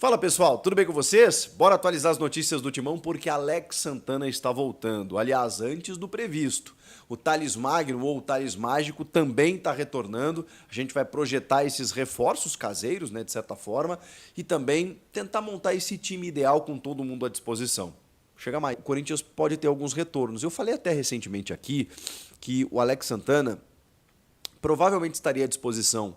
Fala pessoal, tudo bem com vocês? Bora atualizar as notícias do Timão porque Alex Santana está voltando. Aliás, antes do previsto. O Thales Magno ou o Thales Mágico também está retornando. A gente vai projetar esses reforços caseiros, né, de certa forma, e também tentar montar esse time ideal com todo mundo à disposição. Chega mais. O Corinthians pode ter alguns retornos. Eu falei até recentemente aqui que o Alex Santana provavelmente estaria à disposição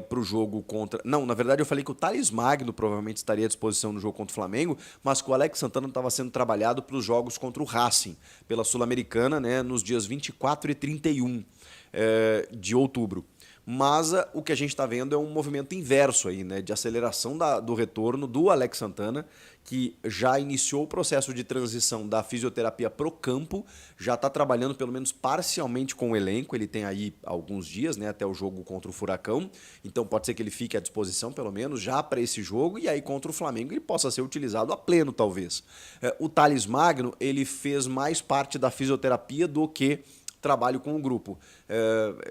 para o jogo contra... Não, na verdade eu falei que o Thales Magno provavelmente estaria à disposição no jogo contra o Flamengo, mas que o Alex Santana estava sendo trabalhado para os jogos contra o Racing, pela Sul-Americana, né, nos dias 24 e 31 de outubro. Mas o que a gente está vendo é um movimento inverso aí, né, de aceleração do retorno do Alex Santana, que já iniciou o processo de transição da fisioterapia para o campo, já está trabalhando pelo menos parcialmente com o elenco, ele tem aí alguns dias, né, até o jogo contra o Furacão, então pode ser que ele fique à disposição pelo menos já para esse jogo, e aí contra o Flamengo ele possa ser utilizado a pleno talvez. O Thales Magno, ele fez mais parte da fisioterapia do que trabalho com o grupo.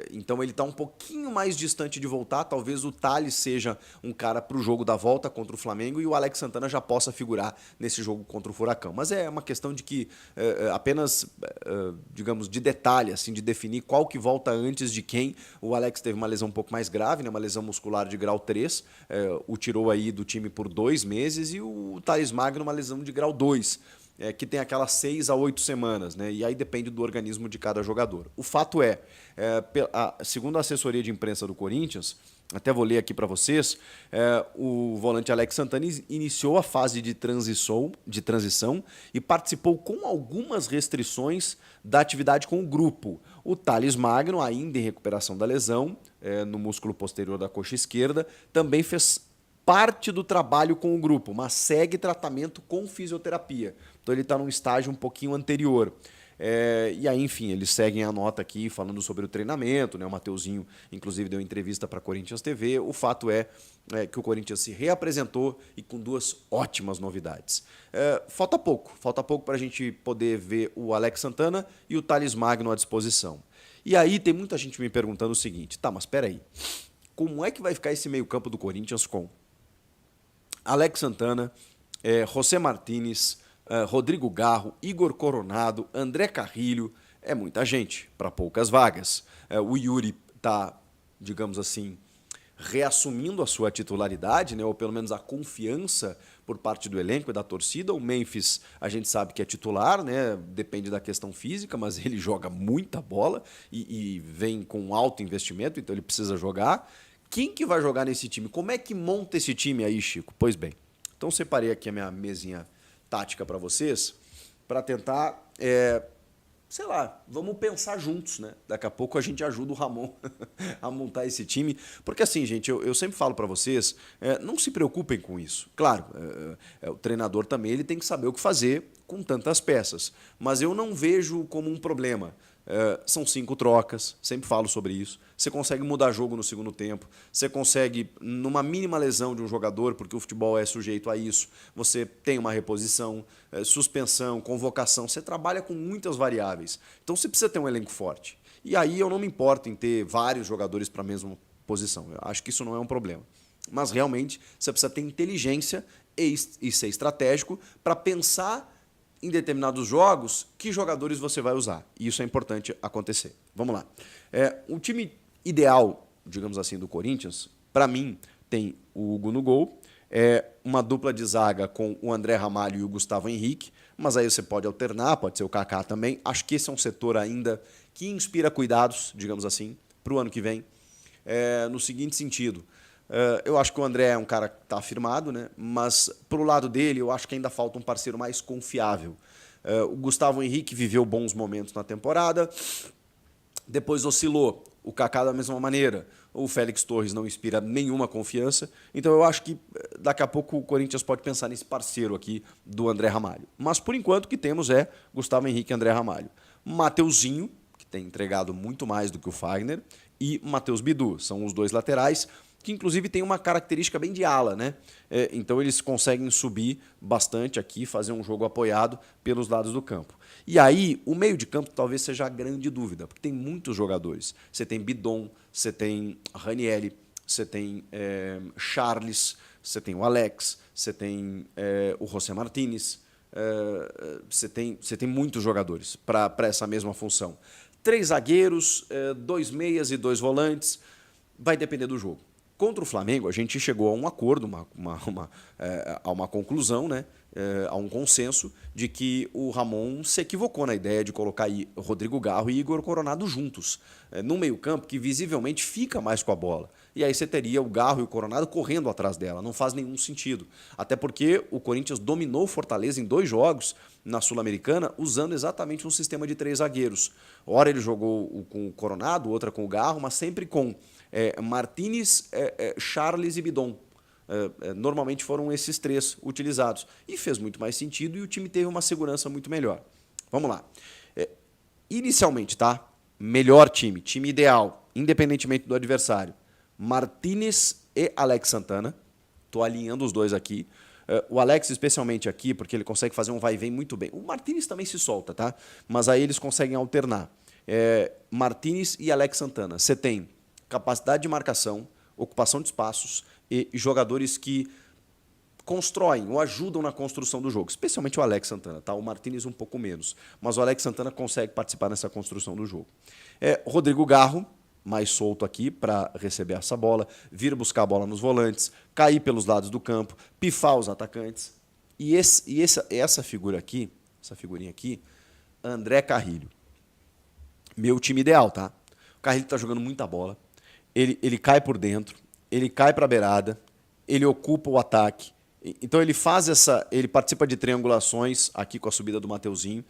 Então ele está um pouquinho mais distante de voltar, talvez o Thales seja um cara para o jogo da volta contra o Flamengo e o Alex Santana já possa figurar nesse jogo contra o Furacão. Mas é uma questão de que apenas, digamos, de detalhe, assim, de definir qual que volta antes de quem. O Alex teve uma lesão um pouco mais grave, né, uma lesão muscular de grau 3, o tirou aí do time por 2 meses, e o Thales Magno uma lesão de grau 2. Que tem aquelas 6 a 8 semanas, né? E aí depende do organismo de cada jogador. O fato segundo a assessoria de imprensa do Corinthians, até vou ler aqui para vocês, o volante Alex Santana iniciou a fase de transição e participou com algumas restrições da atividade com o grupo. O Thales Magno, ainda em recuperação da lesão, no músculo posterior da coxa esquerda, também fez parte do trabalho com o grupo, mas segue tratamento com fisioterapia. Então ele está num estágio um pouquinho anterior. E aí, enfim, eles seguem a nota aqui falando sobre o treinamento, né? O Mateuzinho, inclusive, deu entrevista para a Corinthians TV. O fato é que o Corinthians se reapresentou e com 2 ótimas novidades. Falta pouco para a gente poder ver o Alex Santana e o Thales Magno à disposição. E aí tem muita gente me perguntando o seguinte, tá, mas espera aí, como é que vai ficar esse meio-campo do Corinthians com Alex Santana, José Martínez, Rodrigo Garro, Igor Coronado, André Carrilho? É muita gente para poucas vagas. O Yuri está, digamos assim, reassumindo a sua titularidade, né, ou pelo menos a confiança por parte do elenco e da torcida. O Memphis, a gente sabe que é titular, né, depende da questão física, mas ele joga muita bola e vem com alto investimento, então ele precisa jogar. Quem que vai jogar nesse time? Como é que monta esse time aí, Chico? Pois bem, então separei aqui a minha mesinha tática para vocês, para tentar, sei lá, vamos pensar juntos, né? Daqui a pouco a gente ajuda o Ramon a montar esse time, porque assim, gente, eu sempre falo para vocês, não se preocupem com isso. Claro, o treinador também ele tem que saber o que fazer com tantas peças, mas eu não vejo como um problema. São 5 trocas, sempre falo sobre isso. Você consegue mudar jogo no segundo tempo, você consegue, numa mínima lesão de um jogador, porque o futebol é sujeito a isso, você tem uma reposição, suspensão, convocação, você trabalha com muitas variáveis. Então você precisa ter um elenco forte. E aí eu não me importo em ter vários jogadores para a mesma posição, eu acho que isso não é um problema. Mas realmente você precisa ter inteligência e ser estratégico para pensar em determinados jogos, que jogadores você vai usar. E isso é importante acontecer. Vamos lá. O time ideal, digamos assim, do Corinthians, para mim, tem o Hugo no gol, uma dupla de zaga com o André Ramalho e o Gustavo Henrique, mas aí você pode alternar, pode ser o Kaká também. Acho que esse é um setor ainda que inspira cuidados, digamos assim, para o ano que vem. No seguinte sentido, eu acho que o André é um cara que está afirmado, né? Mas pro lado dele eu acho que ainda falta um parceiro mais confiável. O Gustavo Henrique viveu bons momentos na temporada, depois oscilou. O Kaká da mesma maneira. O Félix Torres não inspira nenhuma confiança. Então eu acho que daqui a pouco o Corinthians pode pensar nesse parceiro aqui do André Ramalho. Mas por enquanto o que temos é Gustavo Henrique e André Ramalho. Mateuzinho, que tem entregado muito mais do que o Fagner, e Matheus Bidu, são os 2 laterais, que inclusive tem uma característica bem de ala, né? Então eles conseguem subir bastante aqui, fazer um jogo apoiado pelos lados do campo. E aí, o meio de campo talvez seja a grande dúvida, porque tem muitos jogadores. Você tem Bidon, você tem Ranieri, você tem Charles, você tem o Alex, você tem o José Martínez, você tem muitos jogadores para essa mesma função. 3 zagueiros, 2 meias e 2 volantes, vai depender do jogo. Contra o Flamengo, a gente chegou a um acordo, a uma conclusão, né? A um consenso de que o Ramon se equivocou na ideia de colocar Rodrigo Garro e Igor Coronado juntos, num meio-campo que visivelmente fica mais com a bola. E aí você teria o Garro e o Coronado correndo atrás dela. Não faz nenhum sentido. Até porque o Corinthians dominou o Fortaleza em 2 jogos na Sul-Americana usando exatamente um sistema de 3 zagueiros. Ora ele jogou com o Coronado, outra com o Garro, mas sempre com Martínez, Charles e Bidon. Normalmente foram esses 3 utilizados. E fez muito mais sentido e o time teve uma segurança muito melhor. Vamos lá. Inicialmente, tá? Melhor time ideal, independentemente do adversário. Martínez e Alex Santana. Estou alinhando os dois aqui. O Alex, especialmente aqui, porque ele consegue fazer um vai e vem muito bem. O Martínez também se solta, tá? Mas aí eles conseguem alternar. Martínez e Alex Santana. Você tem capacidade de marcação, ocupação de espaços e jogadores que constroem ou ajudam na construção do jogo, especialmente o Alex Santana, tá? O Martínez um pouco menos, mas o Alex Santana consegue participar nessa construção do jogo. Rodrigo Garro, mais solto aqui para receber essa bola, vir buscar a bola nos volantes, cair pelos lados do campo, pifar os atacantes. E essa figurinha aqui, André Carrilho. Meu time ideal, tá? O Carrilho tá jogando muita bola, ele cai por dentro, ele cai para a beirada, ele ocupa o ataque. Então ele ele participa de triangulações aqui com a subida do Mateuzinho.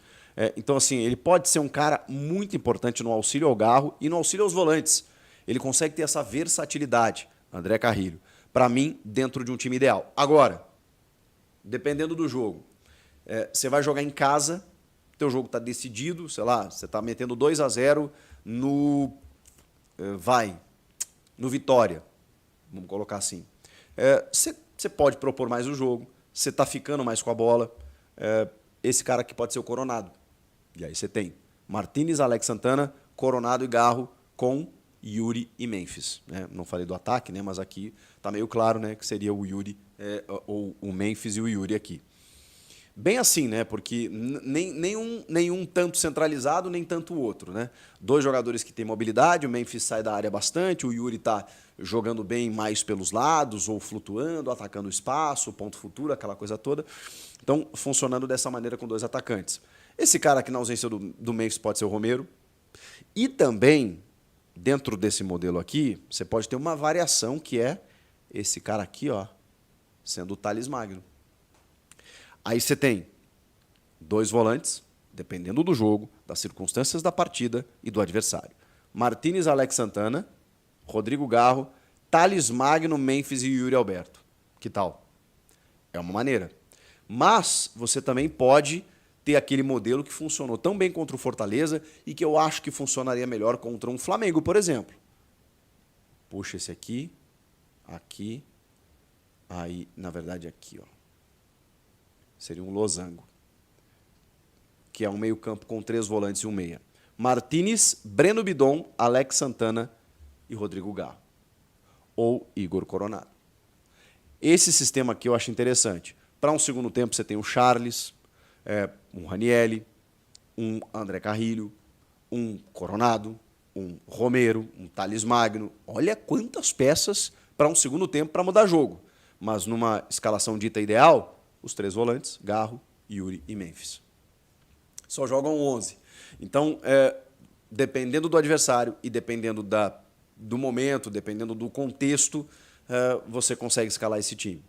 Então assim, ele pode ser um cara muito importante no auxílio ao Garro e no auxílio aos volantes. Ele consegue ter essa versatilidade, André Carrilho. Para mim, dentro de um time ideal. Agora, dependendo do jogo, você vai jogar em casa, teu jogo está decidido, sei lá, você está metendo 2-0 no Vitória, vamos colocar assim. Você pode propor mais o jogo, você está ficando mais com a bola. Esse cara aqui pode ser o Coronado. E aí você tem Martínez, Alex Santana, Coronado e Garro com Yuri e Memphis. Não falei do ataque, né, mas aqui está meio claro, né, que seria o Yuri, ou o Memphis e o Yuri aqui. Bem assim, né? Porque nenhum tanto centralizado, nem tanto o outro, né? 2 jogadores que têm mobilidade, o Memphis sai da área bastante, o Yuri está jogando bem mais pelos lados, ou flutuando, atacando o espaço, ponto futuro, aquela coisa toda. Então, funcionando dessa maneira com 2 atacantes. Esse cara aqui na ausência do Memphis pode ser o Romero. E também, dentro desse modelo aqui, você pode ter uma variação que é esse cara aqui, ó, sendo o Thales Magno. Aí você tem 2 volantes, dependendo do jogo, das circunstâncias da partida e do adversário. Martínez, Alex Santana, Rodrigo Garro, Thales Magno, Memphis e Yuri Alberto. Que tal? É uma maneira. Mas você também pode ter aquele modelo que funcionou tão bem contra o Fortaleza e que eu acho que funcionaria melhor contra um Flamengo, por exemplo. Puxa esse aqui, aí, na verdade, aqui, ó. Seria um losango, que é um meio-campo com 3 volantes e um meia. Martínez, Breno Bidon, Alex Santana e Rodrigo Garro. Ou Igor Coronado. Esse sistema aqui eu acho interessante. Para um segundo tempo você tem um Charles, um Ranielli, um André Carrilho, um Coronado, um Romero, um Thales Magno. Olha quantas peças para um segundo tempo para mudar jogo. Mas numa escalação dita ideal, os 3 volantes, Garro, Yuri e Memphis. Só jogam 11. Então, dependendo do adversário e dependendo do momento, dependendo do contexto, você consegue escalar esse time.